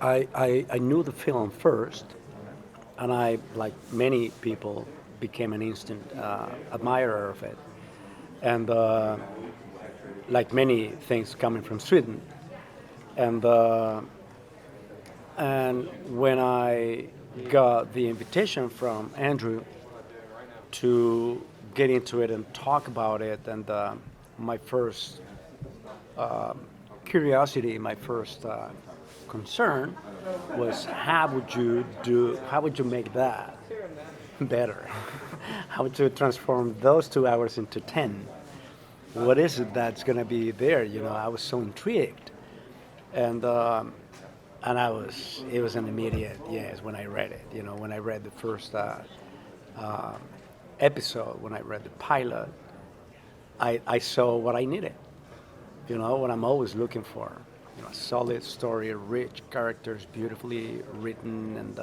I knew the film first, and I, like many people, became an instant admirer of it. And like many things coming from Sweden, and and when I got the invitation from Andrew to get into it and talk about it, and my first curiosity, my first concern was how would you make that better? How to transform those 2 hours into 10? What is it that's going to be there? I was so intrigued, and it was an immediate yes when I read it. When I read the first uh, episode, when I read the pilot, I saw what I needed. What I'm always looking for. A solid story, rich characters, beautifully written and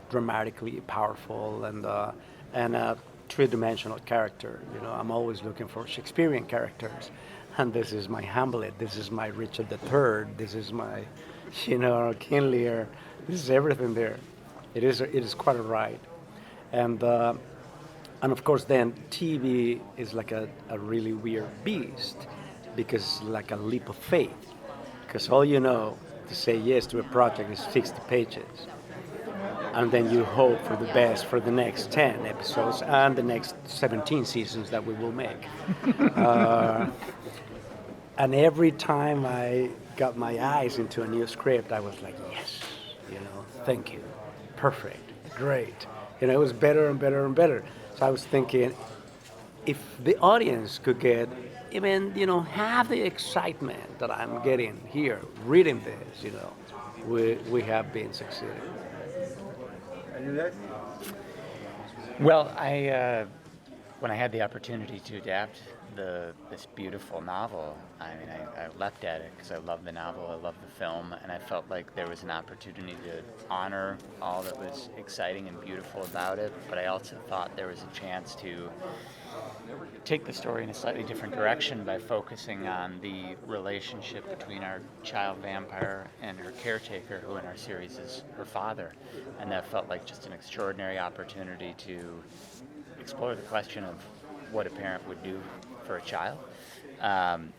dramatically powerful, and a three-dimensional character. I'm always looking for Shakespearean characters, and this is my Hamlet. This is my Richard III. This is my, King Lear. This is everything there. It is quite a ride, and of course then TV is like a really weird beast because it's like a leap of faith. Because all you know to say yes to a project is 60 pages. And then you hope for the best for the next 10 episodes and the next 17 seasons that we will make. And every time I got my eyes into a new script, I was like, yes, thank you, perfect, great. It was better and better and better. So I was thinking, if the audience could get even, have the excitement that I'm getting here reading this, we have been succeeding. And you guys? Well, when I had the opportunity to adapt this beautiful novel, I leapt at it because I love the novel, I love the film, and I felt like there was an opportunity to honor all that was exciting and beautiful about it, but I also thought there was a chance to take the story in a slightly different direction by focusing on the relationship between our child vampire and her caretaker, who in our series is her father. And that felt like just an extraordinary opportunity to explore the question of what a parent would do for a child, and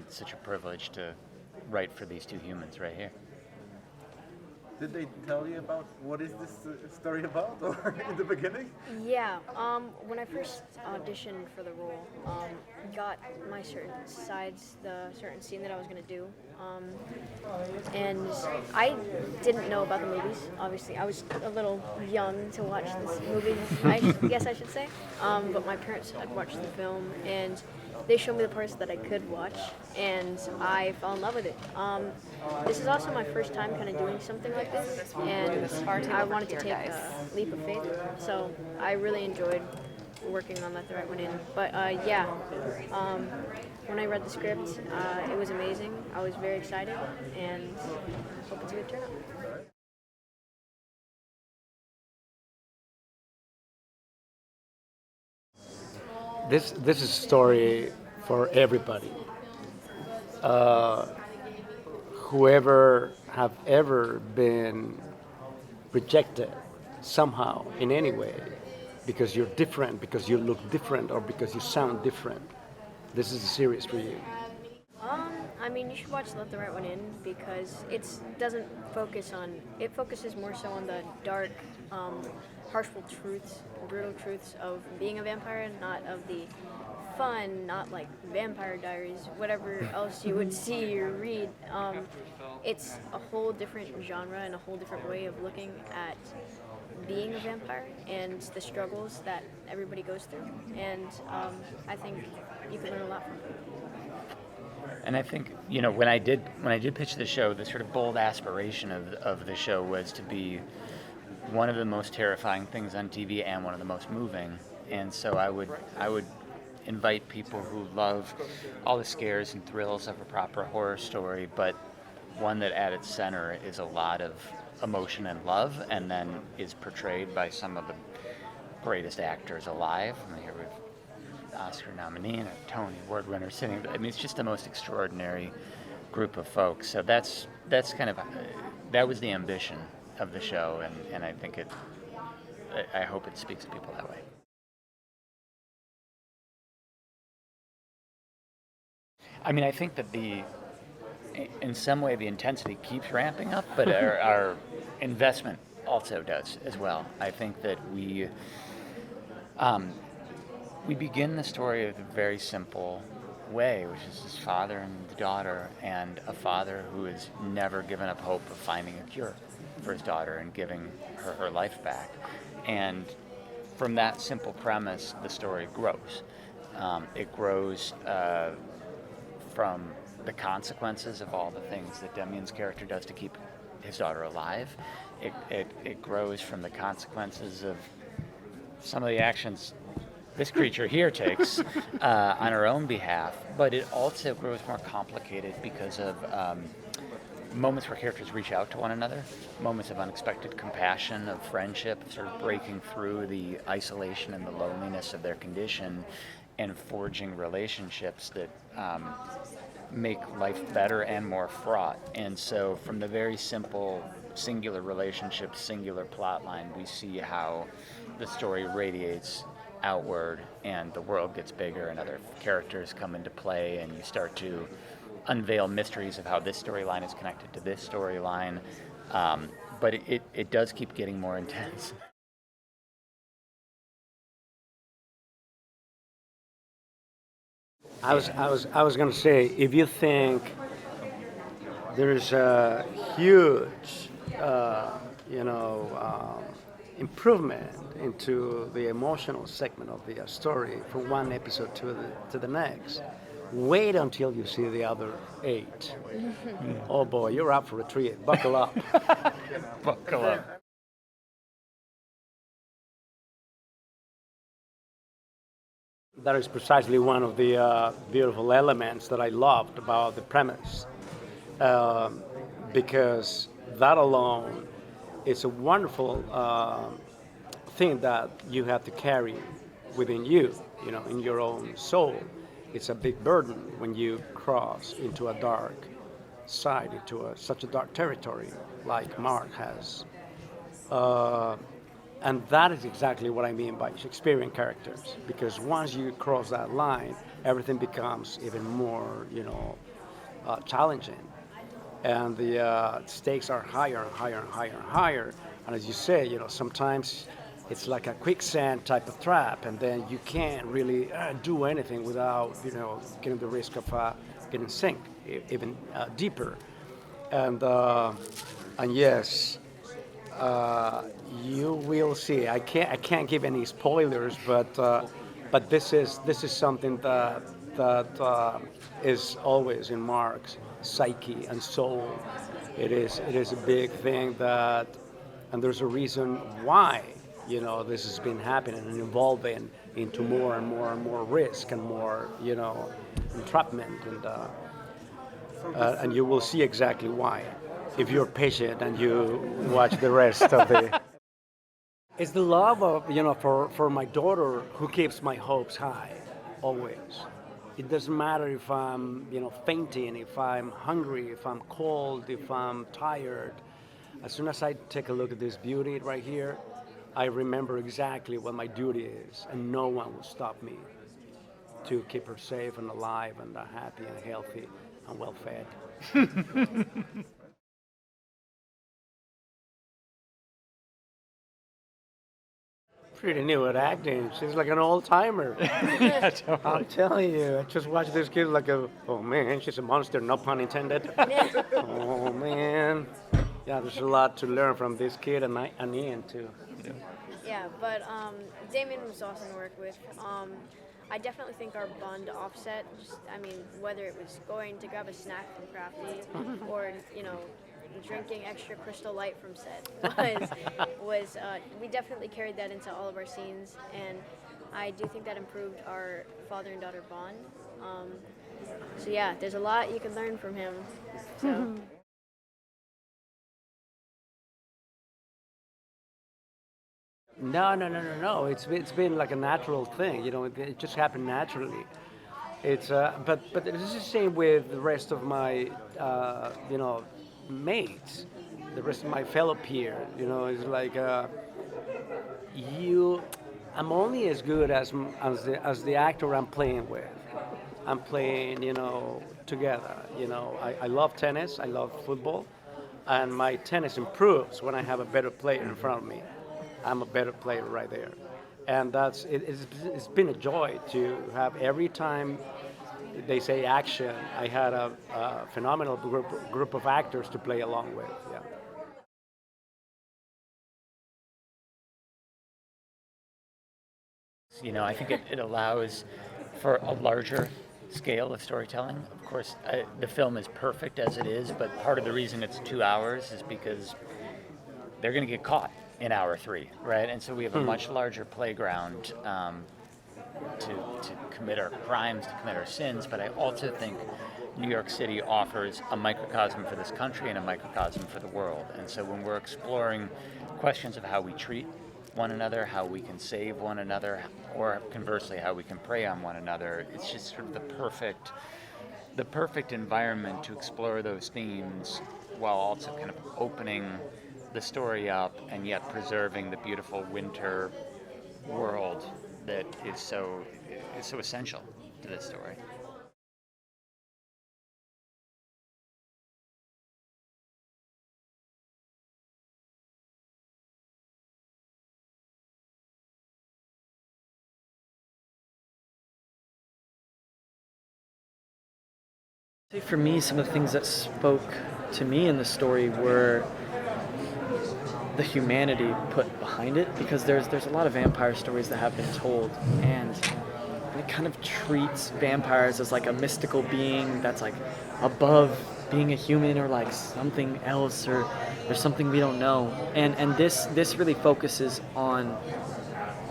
such a privilege to write for these two humans right here. Did they tell you about what is this story about, or in the beginning? Yeah, when I first auditioned for the role, got my certain sides, the certain scene that I was going to do, and I didn't know about the movies, obviously. I was a little young to watch this movie, I guess I should say, but my parents had watched the film, and they showed me the parts that I could watch, and I fell in love with it. This is also my first time kind of doing something like this, and I wanted to take a leap of faith, so I really enjoyed working on Let the Right One In. But when I read the script, it was amazing. I was very excited, and hope it's a good turnout. This is a story for everybody. Whoever have ever been rejected somehow in any way because you're different, because you look different, or because you sound different. This is a series for you. You should watch Let the Right One In because it focuses more so on the dark, harshful truths, brutal truths of being a vampire, not of the fun, not like Vampire Diaries, whatever else you would see or read. It's a whole different genre and a whole different way of looking at being a vampire and the struggles that everybody goes through. And I think you can learn a lot from it. And I think, when I did pitch the show, the sort of bold aspiration of the show was to be one of the most terrifying things on TV and one of the most moving. And so I would invite people who love all the scares and thrills of a proper horror story, but one that at its center is a lot of emotion and love, and then is portrayed by some of the greatest actors alive. Here we have Oscar nominee and a Tony Award winner sitting. It's just the most extraordinary group of folks. So that's kind of that was the ambition of the show, and I think I hope it speaks to people that way. I mean, I think that in some way the intensity keeps ramping up, but our investment also does as well. I think that we begin the story with a very simple way, which is his father and daughter, and a father who has never given up hope of finding a cure for his daughter and giving her life back. And from that simple premise, the story grows. It grows from the consequences of all the things that Demián's character does to keep his daughter alive. It grows from the consequences of some of the actions this creature here takes on her own behalf, but it also grows more complicated because of moments where characters reach out to one another, moments of unexpected compassion, of friendship, sort of breaking through the isolation and the loneliness of their condition and forging relationships that make life better and more fraught. And so from the very simple singular relationship, singular plot line, we see how the story radiates outward and the world gets bigger and other characters come into play, and you start to unveil mysteries of how this storyline is connected to this storyline. But it does keep getting more intense. I was going to say, if you think there's a huge, improvement into the emotional segment of the story from one episode to the next, wait until you see the other 8. Oh boy, you're up for a treat. Buckle up. Buckle up. That is precisely one of the beautiful elements that I loved about the premise, because that alone is a wonderful thing that you have to carry within you, in your own soul. It's a big burden when you cross into a dark side, into such a dark territory like Mark has. And that is exactly what I mean by Shakespearean characters, because once you cross that line, everything becomes even more, challenging. And the stakes are higher and higher and higher and higher. And as you say, sometimes it's like a quicksand type of trap, and then you can't really do anything without, getting the risk of getting sink even deeper. And yes. You will see. I can't give any spoilers, but this is something that is always in Mark's psyche and soul. It is a big thing and there's a reason why this has been happening and evolving into more and more and more risk and more entrapment, and you will see exactly why if you're patient and you watch the rest of the. It's the love of for my daughter who keeps my hopes high, always. It doesn't matter if I'm fainting, if I'm hungry, if I'm cold, if I'm tired. As soon as I take a look at this beauty right here, I remember exactly what my duty is, and no one will stop me to keep her safe and alive and happy and healthy and well fed. Pretty new at acting. She's like an old-timer. Yeah, totally. I'm telling you, I just watched this kid oh man, she's a monster, no pun intended. Oh man. Yeah, there's a lot to learn from this kid and Ian too. Yeah, but Demián was awesome to work with. I definitely think our bond offset, whether it was going to grab a snack from Crafty or, drinking extra Crystal Light from set was we definitely carried that into all of our scenes, and I do think that improved our father and daughter bond. So yeah, there's a lot you can learn from him. So. No. It's been like a natural thing. It just happened naturally. It's but it's the same with the rest of my mates, the rest of my fellow peers. It's like you. I'm only as good as the actor I'm playing with. I'm playing, together. I love tennis. I love football, and my tennis improves when I have a better player in front of me. I'm a better player right there, and it's been a joy to have every time they say action. I had a phenomenal group of actors to play along with. Yeah. I think it allows for a larger scale of storytelling. Of course, the film is perfect as it is, but part of the reason it's 2 hours is because they're going to get caught in hour 3, right? And so we have a much larger playground to commit our crimes, to commit our sins. But I also think New York City offers a microcosm for this country and a microcosm for the world. And so when we're exploring questions of how we treat one another, how we can save one another, or conversely, how we can prey on one another, it's just sort of the perfect environment to explore those themes while also kind of opening the story up and yet preserving the beautiful winter world that is so essential to this story. For me, some of the things that spoke to me in the story were the humanity put behind it, because there's a lot of vampire stories that have been told, and it kind of treats vampires as like a mystical being that's like above being a human, or like something else, or there's something we don't know. And this really focuses on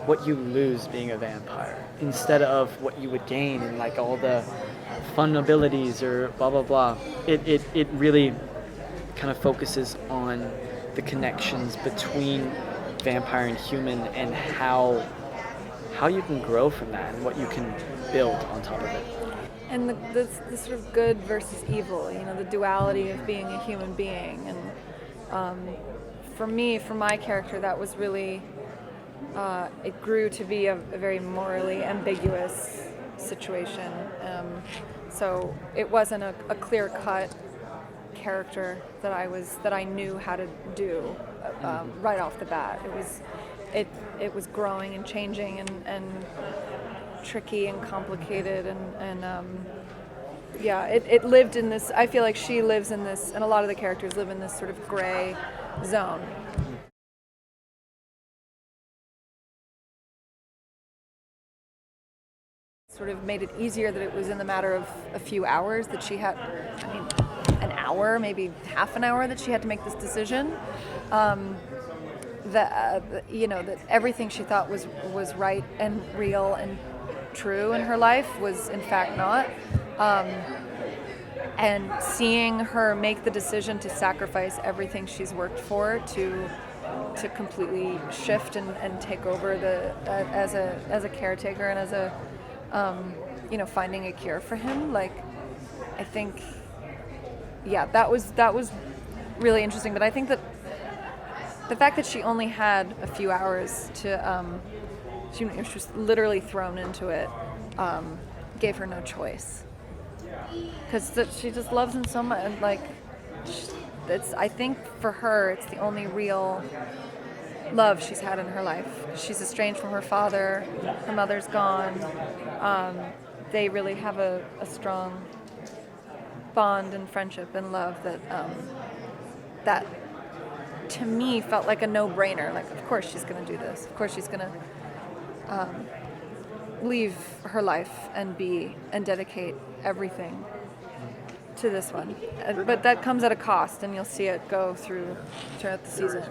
what you lose being a vampire instead of what you would gain, and like all the fun abilities or blah blah blah. It really kind of focuses on the connections between vampire and human, and how you can grow from that and what you can build on top of it. And the sort of good versus evil, the duality of being a human being. And for me, for my character, that was really, it grew to be a very morally ambiguous situation. So it wasn't a clear-cut character that I knew how to do right off the bat. It was growing and changing and tricky and complicated, and it lived in this. I feel like she lives in this, and a lot of the characters live in this sort of gray zone. Sort of made it easier that it was in the matter of a few hours that she had, an hour, maybe half an hour, that she had to make this decision. That everything she thought was right and real and true in her life was in fact not. And seeing her make the decision to sacrifice everything she's worked for to completely shift and take over as a caretaker and as a finding a cure for him. Like, I think, that was really interesting. But I think that the fact that she only had a few hours to, she was literally thrown into it, gave her no choice. Because she just loves him so much. And like, I think for her, it's the only real love she's had in her life. She's estranged from her father. Her mother's gone. They really have a strong bond and friendship and love that to me felt like a no-brainer. Like, of course she's going to do this. Of course she's going to leave her life and dedicate everything to this one. But that comes at a cost, and you'll see it go throughout the season.